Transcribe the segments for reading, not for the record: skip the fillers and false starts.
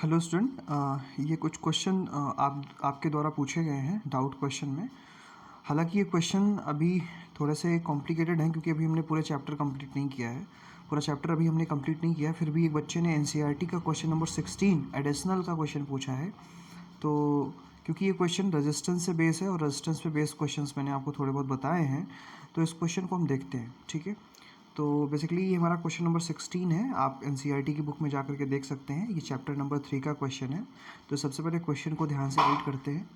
Hello student, ये कुछ question आपके द्वारा पूछे गए हैं डाउट क्वेश्चन में। हालांकि ये क्वेश्चन अभी थोड़े से कॉम्प्लिकेटेड हैं क्योंकि अभी हमने पूरा चैप्टर कंप्लीट नहीं किया है। पूरा चैप्टर अभी हमने कंप्लीट नहीं किया है, फिर भी एक बच्चे ने एनसीईआरटी का क्वेश्चन नंबर 16 एडिशनल का क्वेश्चन पूछा है। तो क्योंकि ये क्वेश्चन रेजिस्टेंस से बेस है और रेजिस्टेंस पे बेस क्वेश्चंस मैंने आपको थोड़े बहुत बताए हैं, तो इस क्वेश्चन को हम देखते हैं। ठीक है, तो बेसिकली ये हमारा क्वेश्चन नंबर 16 है। आप एनसीईआरटी की बुक में जा करके देख सकते हैं, ये चैप्टर नंबर 3 का क्वेश्चन है। तो सबसे पहले क्वेश्चन को ध्यान से रीड करते हैं।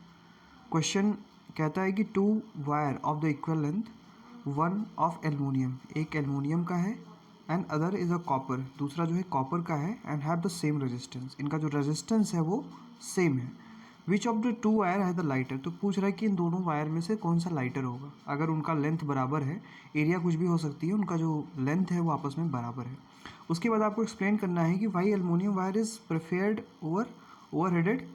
क्वेश्चन कहता है कि 2 wire of the equal length, one of aluminium, एक एलुमिनियम का है, and other is a copper, दूसरा जो है कॉपर का है, and have the same resistance, इनका जो रेजिस्टेंस है वो सेम है। Which of the two wire है द लाइटर, तो पूछ रहा है कि इन दोनों वायर में से कौन सा लाइटर होगा। अगर उनका लेंथ बराबर है, एरिया कुछ भी हो सकती है, उनका जो लेंथ है वो आपस में बराबर है। उसके बाद आपको एक्सप्लेन करना है कि why aluminium wire is preferred overheaded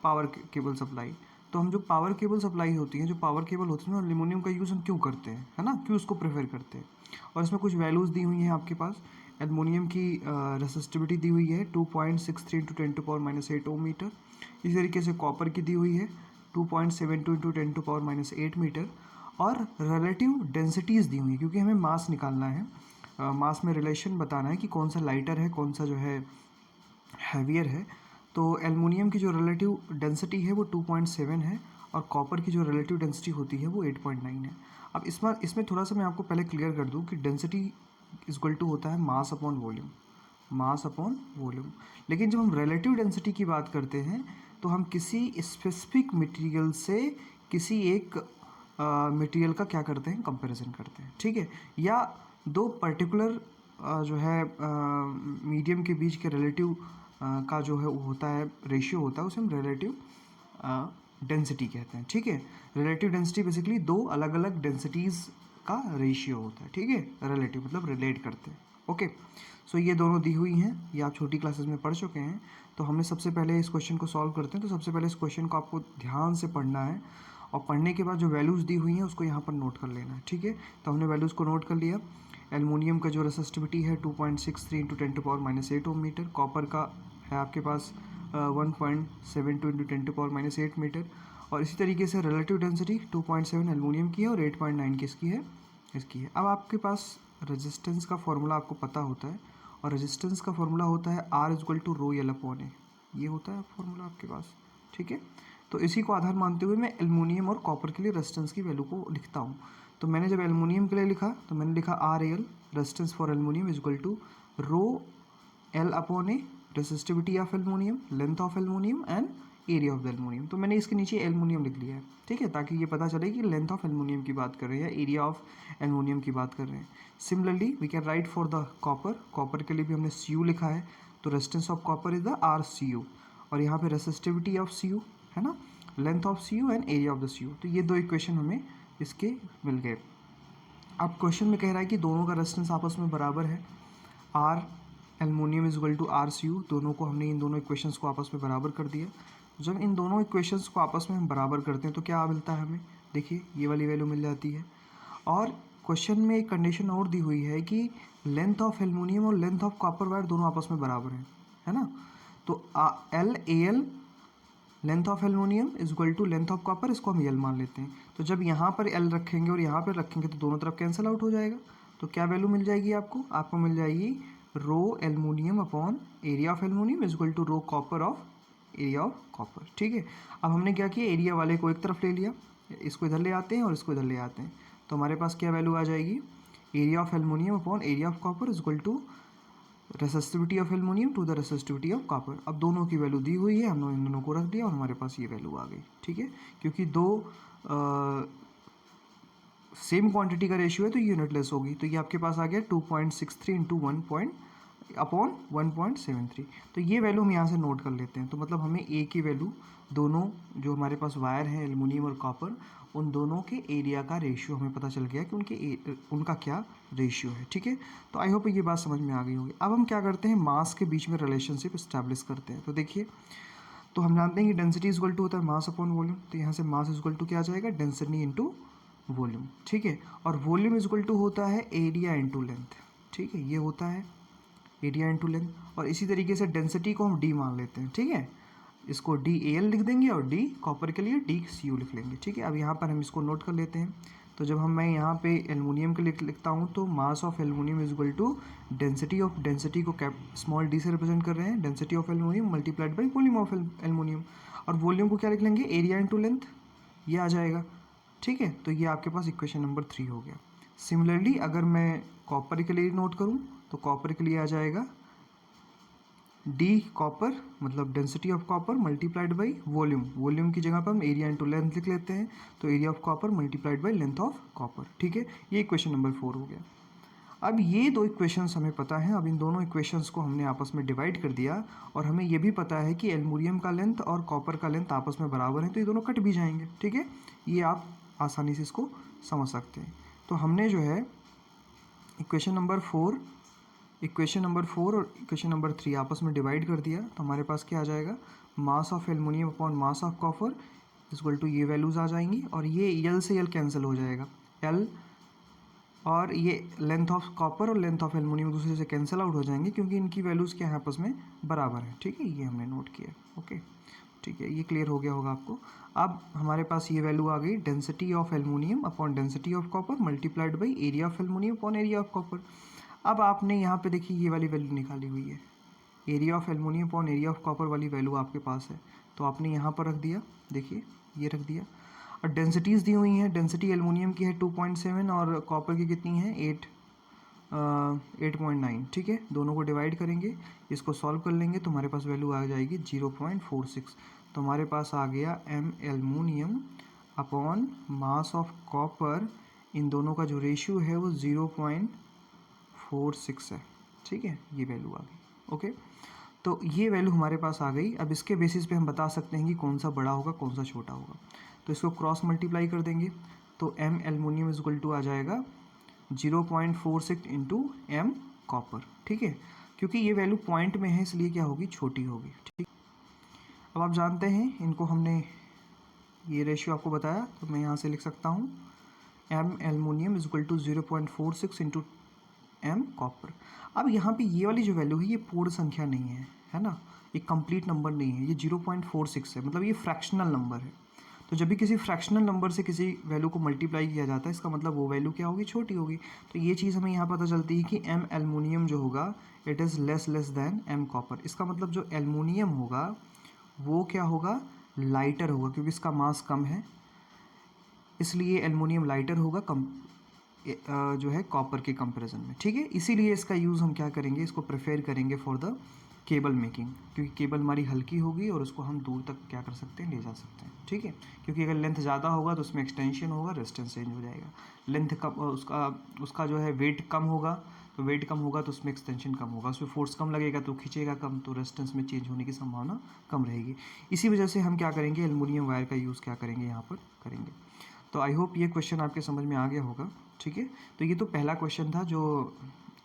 power cable supply. तो हम जो पावर केबल सप्लाई होती है, जो पावर केबल होती है, एल्यूमिनियम का यूज़ हम क्यों करते हैं, है ना, क्यों उसको प्रेफर करते हैं। और इसमें कुछ वैल्यूज़ दी हुई हैं आपके पास। एल्युमिनियम की रेसिस्टिविटी दी हुई है 2.63 इंटू 10⁻8 ओम मीटर। इसी तरीके से कॉपर की दी हुई है 2.72 इंटू 10⁻8 मीटर। और रिलेटिव डेंसिटीज़ दी हुई है क्योंकि हमें मास निकालना है, मास में रिलेशन बताना है कि कौन सा लाइटर है, कौन सा जो है हैवियर है। तो एल्युमिनियम की जो रिलेटिव डेंसिटी है वो 2.7 है, और कॉपर की जो रिलेटिव डेंसिटी होती है वो 8.9 है। अब इसमें थोड़ा सा मैं आपको पहले क्लियर कर दूं कि डेंसिटी इक्वल टू होता है mass upon volume, mass upon volume. लेकिन जब हम रिलेटिव डेंसिटी की बात करते हैं तो हम किसी स्पेसिफिक मटेरियल से किसी एक मटेरियल का क्या करते हैं, कंपैरिजन करते हैं। ठीक है, या दो पर्टिकुलर जो है मीडियम के बीच के रिलेटिव का जो है वो होता है, रेशियो होता है, उसे हम रिलेटिव डेंसिटी कहते हैं। ठीक है, रिलेटिव डेंसिटी बेसिकली दो अलग अलग डेंसिटीज़ का रेशियो होता है। ठीक है, रिलेटिव मतलब रिलेट करते हैं। ओके, सो ये दोनों दी हुई हैं, ये आप छोटी क्लासेस में पढ़ चुके हैं। तो हमने सबसे पहले इस क्वेश्चन को सॉल्व करते हैं। तो सबसे पहले इस क्वेश्चन को आपको ध्यान से पढ़ना है, और पढ़ने के बाद जो वैल्यूज़ दी हुई हैं उसको यहाँ पर नोट कर लेना है। ठीक है, तो हमने वैल्यूज़ को नोट कर लिया। एल्युमिनियम का जो रेसिस्टिविटी है 2.63 इंटू 10⁻8 ओम मीटर, कॉपर का है आपके पास 1.72 इंटू 10⁻8 मीटर, और इसी तरीके से रिलेटिव डेंसिटी 2.7 एल्युमिनियम की है और 8.9 किसकी है, इसकी है। अब आपके पास रेजिस्टेंस का फॉर्मूला आपको पता होता है, और रेजिस्टेंस का फॉर्मूला होता है R equal to rho L upon A, ये होता है फॉर्मूला आपके पास। ठीक है, तो इसी को आधार मानते हुए मैं एल्युमिनियम और कॉपर के लिए रेजिस्टेंस की वैल्यू को लिखता हूँ। तो मैंने जब एल्युमिनियम के लिए लिखा तो मैंने लिखा R L, resistance for aluminium is equal to rho L upon A, resistivity of aluminium, length of aluminium and area of the aluminium. तो मैंने इसके नीचे एल्युमिनियम लिख लिया है। ठीक है, ताकि ये पता चले कि लेंथ ऑफ एल्युमिनियम की बात कर रहे हैं या एरिया ऑफ एल्युमिनियम की बात कर रहे हैं। Similarly we can write for the copper, copper के लिए भी हमने सी यू लिखा है, तो resistance of copper is the R C U, और यहाँ पे रेसिस्टिविटी ऑफ सी यू है ना, length of C U and area of the C U. तो ये दो इक्वेशन हमें इसके मिल गए। अब क्वेश्चन में कह रहा है कि दोनों का रेजिस्टेंस आपस में बराबर है, R aluminium is equal to R C U. दोनों को हमने इन दोनों इक्वेशंस को आपस में बराबर कर दिया। जब इन दोनों इक्वेशंस को आपस में हम बराबर करते हैं तो क्या मिलता है हमें, देखिए ये वाली वैल्यू मिल जाती है। और क्वेश्चन में एक कंडीशन और दी हुई है कि लेंथ ऑफ एल्युमिनियम और लेंथ ऑफ कॉपर वायर दोनों आपस में बराबर हैं, है ना। तो L A L, length of aluminium is equal to length of copper, इसको हम एल मान लेते हैं। तो जब यहाँ पर एल रखेंगे और यहाँ पर रखेंगे तो दोनों तरफ कैंसिल आउट हो जाएगा। तो क्या वैल्यू मिल जाएगी आपको, आपको मिल जाएगी rho aluminium upon area of aluminium is equal to rho copper of area of copper. ठीक है, अब हमने क्या किया, एरिया वाले को एक तरफ ले लिया, इसको इधर ले आते हैं और इसको इधर ले आते हैं। तो हमारे पास क्या वैल्यू आ जाएगी, area of aluminium upon area of copper is equal to resistivity of aluminium to the resistivity of copper. अब दोनों की वैल्यू दी हुई है, हमने इन दोनों को रख दिया और हमारे पास ये वैल्यू आ गई। ठीक है, क्योंकि दो सेम क्वांटिटी का रेशियो है तो यूनिटलेस होगी। तो ये आपके पास आ गया 2.63 इंटू 1.73। तो ये वैल्यू हम यहाँ से नोट कर लेते हैं। तो मतलब हमें ए की वैल्यू, दोनों जो हमारे पास वायर हैं एल्युमिनियम और कॉपर, उन दोनों के एरिया का रेशियो हमें पता चल गया कि उनका क्या रेशियो है। ठीक है, तो आई होप ये बात समझ में आ गई होगी। अब हम क्या करते हैं, मास के बीच में रिलेशनशिप इस्टेब्लिश करते हैं। तो देखिए, तो हम जानते हैं कि डेंसिटी इज इक्वल टू होता है मास अपॉन वॉल्यूम। तो यहाँ से मास इज इक्वल टू क्या आ जाएगा, डेंसिटी इंटू वॉल्यूम। ठीक है, और वॉल्यूम इज इक्वल टू होता है एरिया इंटू लेंथ। ठीक है, ये होता है एरिया इंटू लेंथ, और इसी तरीके से डेंसिटी को हम डी मान लेते हैं, ठीक है। इसको डी ए एल लिख देंगे और डी कॉपर के लिए डी सी यू लिख लेंगे, ठीक है। अब यहाँ पर हम इसको नोट कर लेते हैं। तो जब मैं यहाँ पे एलुमिनियम के लिए लिखता हूँ तो mass of aluminium is equal to density को कैप स्मॉल डी से रिप्रेजेंट कर रहे हैं, density of aluminium multiplied by volume of aluminium, और वॉल्यूम को क्या लिख लेंगे, एरिया इंटू लेंथ, ये आ जाएगा, ठीक है। तो ये आपके पास इक्वेशन नंबर 3 हो गया। सिमिलरली अगर मैं कॉपर के लिए नोट करूँ तो कॉपर के लिए आ जाएगा डी कॉपर मतलब density of copper multiplied by volume की जगह पर हम एरिया इंटू लेंथ लिख लेते हैं, तो area of copper multiplied by length of copper, ठीक है। ये इक्वेशन नंबर 4 हो गया। अब ये दो इक्वेशंस हमें पता है, अब इन दोनों इक्वेशंस को हमने आपस में डिवाइड कर दिया, और हमें ये भी पता है कि एल्युमिनियम का लेंथ और कॉपर का लेंथ आपस में बराबर है, तो ये दोनों कट भी जाएंगे, ठीक है। ये आप आसानी से इसको समझ सकते हैं। तो हमने जो है इक्वेशन नंबर 4 और इक्वेशन नंबर 3 आपस में डिवाइड कर दिया, तो हमारे पास क्या आ जाएगा, mass of aluminium upon mass of copper equal to ये वैल्यूज़ आ जाएंगी, और ये यल से यल कैंसिल हो जाएगा, एल और ये लेंथ ऑफ कॉपर और लेंथ ऑफ एल्युमिनियम दूसरे से कैंसिल आउट हो जाएंगे क्योंकि इनकी वैल्यूज़ क्या है आपस में बराबर है, ठीक है। ये हमने नोट किया, ओके, ठीक है। ये क्लियर हो गया होगा आपको। अब हमारे पास ये वैल्यू आ गई, density of aluminium upon density of copper multiplied by area of aluminium upon area of copper. अब आपने यहाँ पे देखिए ये वाली वैल्यू निकाली हुई है, area of aluminium upon area of copper वाली वैल्यू आपके पास है, तो आपने यहाँ पर रख दिया, देखिए ये रख दिया। और डेंसिटीज़ दी हुई हैं, डेंसिटी एल्युमिनियम की है 2.7 और कॉपर की कितनी है 8.9, ठीक है। दोनों को डिवाइड करेंगे, इसको सॉल्व कर लेंगे तो हमारे पास वैल्यू आ जाएगी 0.46। तो हमारे पास आ गया M aluminium upon mass of copper, इन दोनों का जो रेशियो है वो 0.46 है, ठीक है। ये वैल्यू आ गई, ओके। तो ये वैल्यू हमारे पास आ गई। अब इसके बेसिस पे हम बता सकते हैं कि कौन सा बड़ा होगा कौन सा छोटा होगा, तो इसको क्रॉस मल्टीप्लाई कर देंगे, तो M aluminium is equal to आ जाएगा 0.46 इंटू एम कॉपर, ठीक है। क्योंकि ये वैल्यू पॉइंट में है इसलिए क्या होगी, छोटी होगी, ठीक। अब आप जानते हैं इनको, हमने ये रेशियो आपको बताया, तो मैं यहाँ से लिख सकता हूँ M aluminium is equal to 0.46 into M copper. अब यहाँ पे ये वाली जो वैल्यू है ये पूर्ण संख्या नहीं है ना, ये कंप्लीट नंबर नहीं है, ये 0.46 है, मतलब ये फ्रैक्शनल नंबर है। तो जब भी किसी फ्रैक्शनल नंबर से किसी वैल्यू को मल्टीप्लाई किया जाता है, इसका मतलब वो वैल्यू क्या होगी, छोटी होगी। तो ये चीज़ हमें यहाँ पता चलती है कि एम एल्युमिनियम जो होगा it is less than M copper. इसका मतलब जो एल्युमिनियम होगा वो क्या होगा, लाइटर होगा, क्योंकि इसका मास कम है, इसलिए एल्युमिनियम लाइटर होगा कम जो है कॉपर के कंपैरिजन में, ठीक है। इसीलिए इसका यूज़ हम क्या करेंगे, इसको प्रेफर करेंगे फॉर द केबल मेकिंग, क्योंकि केबल हमारी हल्की होगी और उसको हम दूर तक क्या कर सकते हैं, ले जा सकते हैं, ठीक है। क्योंकि अगर लेंथ ज़्यादा होगा तो उसमें एक्सटेंशन होगा, रेजिस्टेंस चेंज हो जाएगा। लेंथ कम, उसका जो है वेट कम होगा, तो वेट कम होगा तो उसमें एक्सटेंशन कम होगा, उसमें फोर्स कम लगेगा तो खींचेगा कम, तो रेजिस्टेंस में चेंज होने की संभावना कम रहेगी। इसी वजह से हम क्या करेंगे, एल्युमिनियम वायर का यूज़ क्या करेंगे, यहाँ पर करेंगे। तो आई होप ये क्वेश्चन आपके समझ में आ गया होगा, ठीक है। तो ये तो पहला क्वेश्चन था जो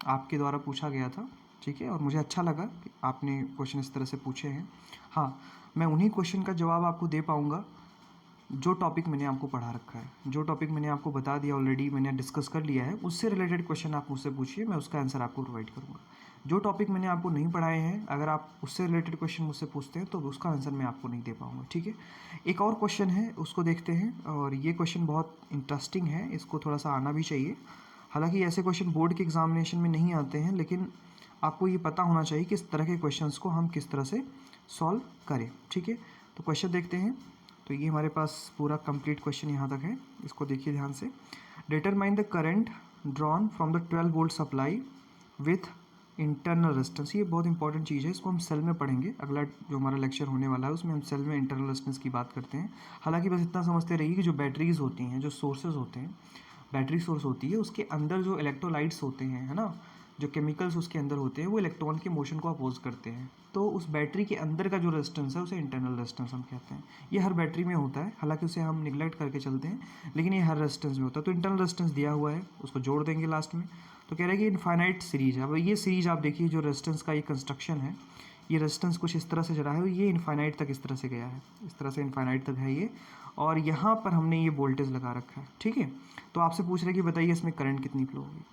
आपके द्वारा पूछा गया था, ठीक है, और मुझे अच्छा लगा कि आपने क्वेश्चन इस तरह से पूछे हैं। हाँ, मैं उन्हीं क्वेश्चन का जवाब आपको दे पाऊँगा जो टॉपिक मैंने आपको पढ़ा रखा है, जो टॉपिक मैंने आपको बता दिया ऑलरेडी, मैंने डिस्कस कर लिया है, उससे रिलेटेड क्वेश्चन आप मुझसे पूछिए, मैं उसका आंसर आपको प्रोवाइड करूँगा। जो टॉपिक मैंने आपको नहीं पढ़ाए हैं, अगर आप उससे रिलेटेड क्वेश्चन मुझसे पूछते हैं तो उसका आंसर मैं आपको नहीं दे पाऊँगा, ठीक है। एक और क्वेश्चन है, उसको देखते हैं, और ये क्वेश्चन बहुत इंटरेस्टिंग है, इसको थोड़ा सा आना भी चाहिए। हालांकि ऐसे क्वेश्चन बोर्ड के एग्जामिनेशन में नहीं आते हैं, लेकिन आपको ये पता होना चाहिए कि इस तरह के क्वेश्चंस को हम किस तरह से सॉल्व करें, ठीक है। तो क्वेश्चन देखते हैं। तो ये हमारे पास पूरा कंप्लीट क्वेश्चन यहाँ तक है, इसको देखिए ध्यान से। Determine the current drawn from the 12 volt supply with internal resistance. ये बहुत इंपॉर्टेंट चीज़ है, इसको हम सेल में पढ़ेंगे। अगला जो हमारा लेक्चर होने वाला है उसमें हम सेल में इंटरनल रेजिस्टेंस की बात करते हैं। हालांकि बस इतना समझते रहिए कि जो बैटरीज होती हैं, जो सोर्सेज होते हैं, बैटरी सोर्स होती है, उसके अंदर जो इलेक्ट्रोलाइट्स होते हैं, है ना, जो केमिकल्स उसके अंदर होते हैं, वो इलेक्ट्रॉन के मोशन को अपोज करते हैं। तो उस बैटरी के अंदर का जो रेजिस्टेंस है उसे इंटरनल रेजिस्टेंस हम कहते हैं। ये हर बैटरी में होता है, हालांकि उसे हम निगलेक्ट करके चलते हैं, लेकिन ये हर रेजिस्टेंस में होता है। तो इंटरनल रेजिस्टेंस दिया हुआ है, उसको जोड़ देंगे लास्ट में। तो कह रहा है कि इनफाइनाइट सीरीज है। अब ये सीरीज आप देखिए, जो रेजिस्टेंस का ये कंस्ट्रक्शन है, ये रेजिस्टेंस कुछ इस तरह से चला है, ये इनफाइनाइट तक इस तरह से गया है, इस तरह से इनफाइनाइट तक है ये, और यहाँ पर हमने ये वोल्टेज लगा रखा है, ठीक है। तो आपसे पूछ रहे कि बताइए इसमें करंट कितनी फ्लो होगी।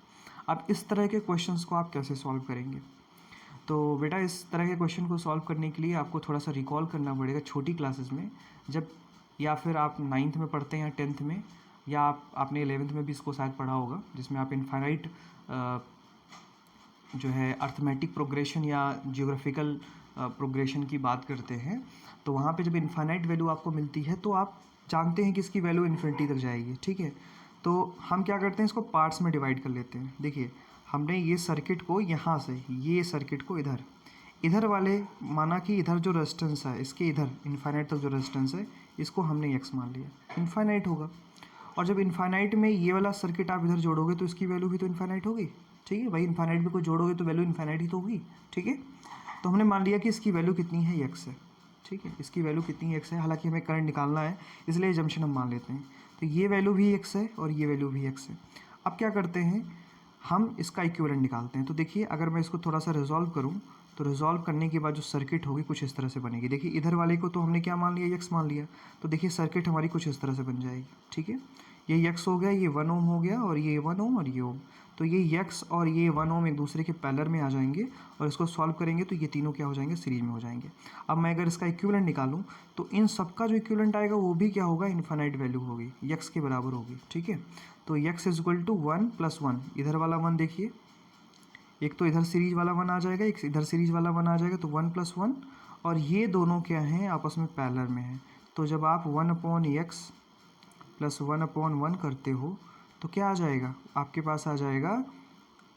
अब इस तरह के क्वेश्चंस को आप कैसे सॉल्व करेंगे। तो बेटा इस तरह के क्वेश्चन को सॉल्व करने के लिए आपको थोड़ा सा रिकॉल करना पड़ेगा छोटी क्लासेस में, जब या फिर आप 9th में पढ़ते हैं या 10th में, या आपने 11th में भी इसको शायद पढ़ा होगा, जिसमें आप इनफाइनाइट जो है अर्थमेटिक प्रोग्रेशन या जियोग्राफिकल प्रोग्रेशन की बात करते हैं। तो वहाँ पे जब इनफाइनाइट वैल्यू आपको मिलती है तो आप जानते हैं कि इसकी वैल्यू इन्फिनिटी तक जाएगी, ठीक है। तो हम क्या करते हैं, इसको पार्ट्स में डिवाइड कर लेते हैं। देखिए हमने ये सर्किट को यहाँ से, ये सर्किट को इधर वाले माना कि इधर जो रेजिस्टेंस है इसके इधर इनफाइनाइट तक जो रेजिस्टेंस है इसको हमने एक्स मान लिया, इनफाइनाइट होगा। और जब इनफाइनाइट में ये वाला सर्किट आप इधर जोड़ोगे तो इसकी वैल्यू भी तो इनफाइनाइट होगी, ठीक है भाई। इनफाइनाइट में कोई जोड़ोगे तो वैल्यू इनफाइनाइट ही तो होगी, ठीक है। तो हमने मान लिया कि इसकी वैल्यू कितनी है, एक्स है, ठीक है। इसकी वैल्यू कितनी एक्स है, हालांकि हमें करंट निकालना है इसलिए जंक्शन हम मान लेते हैं। तो ये वैल्यू भी एक्स है और ये वैल्यू भी एक्स है। अब क्या करते हैं, हम इसका इक्विवेलेंट निकालते हैं। तो देखिए अगर मैं इसको थोड़ा सा रिजॉल्व करूँ तो रिजॉल्व करने के बाद जो सर्किट होगी कुछ इस तरह से बनेगी। देखिए इधर वाले को तो हमने क्या मान लिया, एक्स मान लिया। तो देखिए सर्किट हमारी कुछ इस तरह से बन जाएगी, ठीक है। ये एक्स हो गया, ये 1 ओम हो गया, और ये 1 ओम और ये ओम। तो ये एक्स और ये 1 ओम एक दूसरे के पैरेलल में आ जाएंगे, और इसको सॉल्व करेंगे तो ये तीनों क्या हो जाएंगे, सीरीज में हो जाएंगे। अब मैं अगर इसका इक्विवेलेंट निकालूं तो इन सबका जो इक्विवेलेंट आएगा वो भी क्या होगा, इनफाइनाइट वैल्यू होगी, एक्स के बराबर होगी, ठीक है। तो एक्स इज इक्वल टू 1 + 1, इधर वाला 1 देखिए, एक तो इधर सीरीज वाला 1 आ जाएगा, एक इधर सीरीज वाला 1 आ जाएगा, तो 1 + 1, और ये दोनों क्या हैं, आपस में पैरेलल में हैं। तो जब आप 1/x + 1/1 करते हो तो क्या आ जाएगा, आपके पास आ जाएगा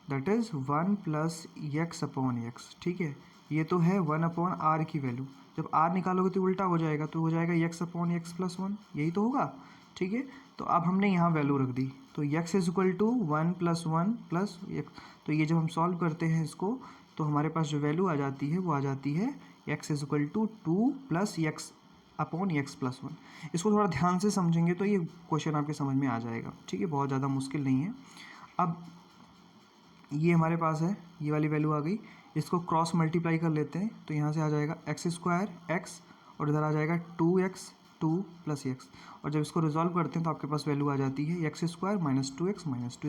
दैट इज़ 1 + x/x, ठीक है। ये तो है 1/r की वैल्यू, जब r निकालोगे तो उल्टा हो जाएगा, तो हो जाएगा x/x + 1, यही तो होगा, ठीक है। तो अब हमने यहाँ वैल्यू रख दी, तो x is equal to 1 + 1 + x। तो ये जब हम सॉल्व करते हैं इसको तो हमारे पास जो वैल्यू आ जाती है वो आ जाती है x is equal to 2 + x/x + 1। इसको थोड़ा ध्यान से समझेंगे तो ये क्वेश्चन आपके समझ में आ जाएगा, ठीक है, बहुत ज़्यादा मुश्किल नहीं है। अब ये हमारे पास है, ये वाली वैल्यू आ गई, इसको क्रॉस मल्टीप्लाई कर लेते हैं तो यहाँ से आ जाएगा x² x, और इधर आ जाएगा 2x 2 + x, और जब इसको रिजॉल्व करते हैं तो आपके पास वैल्यू आ जाती है x² - 2x - 2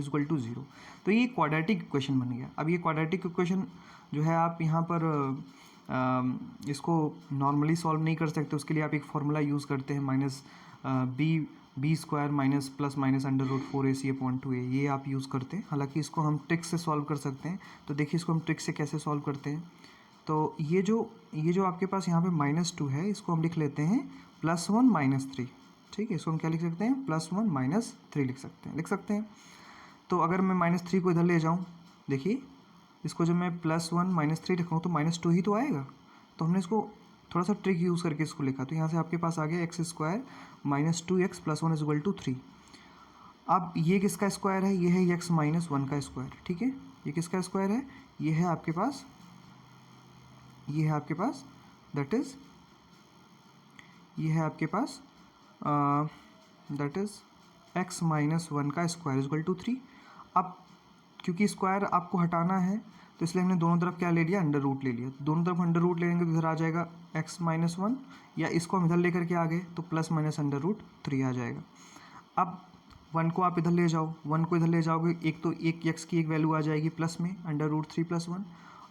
= 0। तो ये क्वाड्रेटिक इक्वेशन बन गया। अब ये क्वाड्रेटिक इक्वेशन जो है आप यहाँ पर इसको नॉर्मली सॉल्व नहीं कर सकते, उसके लिए आप एक फार्मूला यूज़ करते हैं, b² - ±√4ac/2a, ये आप यूज़ करते हैं। हालांकि इसको हम ट्रिक से सॉल्व कर सकते हैं। तो देखिए इसको हम ट्रिक से कैसे सॉल्व करते हैं। तो ये जो आपके पास यहाँ पे -2 है, इसको हम लिख लेते हैं +1 - 3, ठीक है। इसको हम क्या लिख सकते हैं, +1 - 3 लिख सकते हैं। तो अगर मैं -3 को इधर ले जाऊँ, देखिए इसको जब मैं +1 - 3 लिखूँ तो -2 ही तो आएगा। तो हमने इसको थोड़ा सा ट्रिक यूज़ करके इसको लिखा, तो यहाँ से आपके पास आ गया x² - 2x + 1 = 3। अब ये किसका स्क्वायर है, ये है x - 1 का स्क्वायर, ठीक है। ये किसका स्क्वायर है, ये है आपके पास दैट इज़ ये है आपके पास दैट इज़ x - 1 का स्क्वायर = 3। अब क्योंकि स्क्वायर आपको हटाना है तो इसलिए हमने दोनों तरफ क्या ले लिया, अंडर रूट ले लिया। दोनों तरफ अंडर रूट लेंगे तो इधर आ जाएगा x - 1, या इसको हम इधर लेकर के आ गए तो +- आ जाएगा। अब 1 को आप इधर ले जाओ, 1 को इधर ले जाओगे, एक तो एक x की एक वैल्यू आ जाएगी प्लस में √3 + 1,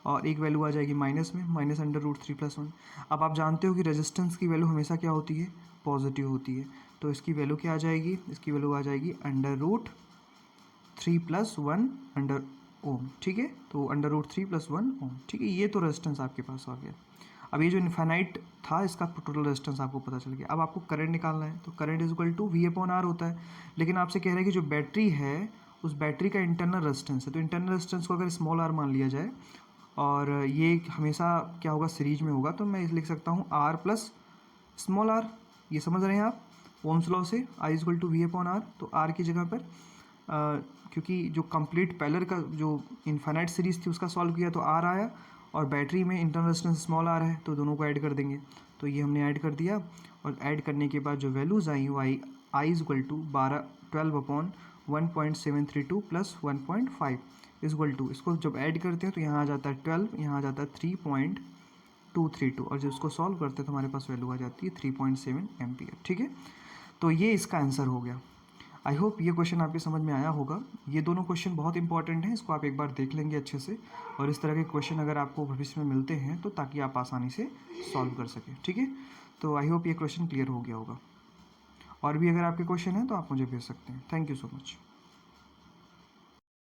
और एक वैल्यू आ जाएगी माइनस में -√3 + 1। अब आप जानते हो कि रेजिस्टेंस की वैल्यू हमेशा क्या होती है, पॉजिटिव होती है। तो इसकी वैल्यू क्या आ जाएगी, इसकी वैल्यू आ जाएगी √3 + 1 अंडर ओम, ठीक है। तो √3 + 1 ओम, ठीक है। ये तो रेजिस्टेंस आपके पास आ गया। अब ये जो इनफाइनाइट था इसका टोटल रेजिस्टेंस आपको पता चल गया। अब आपको करंट निकालना है, तो current is equal to V/R होता है। लेकिन आपसे कह रहे हैं कि जो बैटरी है उस बैटरी का इंटरनल रेजिस्टेंस है, तो इंटरनल रेजिस्टेंस को अगर r मान लिया जाए, और ये हमेशा क्या होगा, सीरीज में होगा, तो मैं लिख सकता हूँ r + r। ये समझ रहे हैं आप ओम्स लॉ से, I = V/R। तो r की जगह पर क्योंकि जो कंप्लीट पैरेलल का जो इनफाइनाइट सीरीज़ थी उसका सॉल्व किया तो r आया, और बैटरी में इंटरनल रेजिस्टेंस r है, तो दोनों को ऐड कर देंगे। तो ये हमने ऐड कर दिया, और ऐड करने के बाद जो वैल्यूज़ आई वो आई I = 12/1.732 + 1.5 = इसको जब ऐड करते हैं तो यहाँ आ जाता है 12, यहाँ आ जाता है 3.232, और जब इसको सॉल्व करते हैं तो हमारे पास वैल्यू आ जाती है 3.7 एम्पियर, ठीक है। तो ये इसका आंसर हो गया। आई होप ये क्वेश्चन आपके समझ में आया होगा। ये दोनों क्वेश्चन बहुत इंपॉर्टेंट हैं, इसको आप एक बार देख लेंगे अच्छे से, और इस तरह के क्वेश्चन अगर आपको भविष्य में मिलते हैं तो ताकि आप आसानी से सॉल्व कर सकें, ठीक है। तो आई होप ये क्वेश्चन क्लियर हो गया होगा। और भी अगर आपके क्वेश्चन हैं तो आप मुझे भेज सकते हैं। Thank you so much.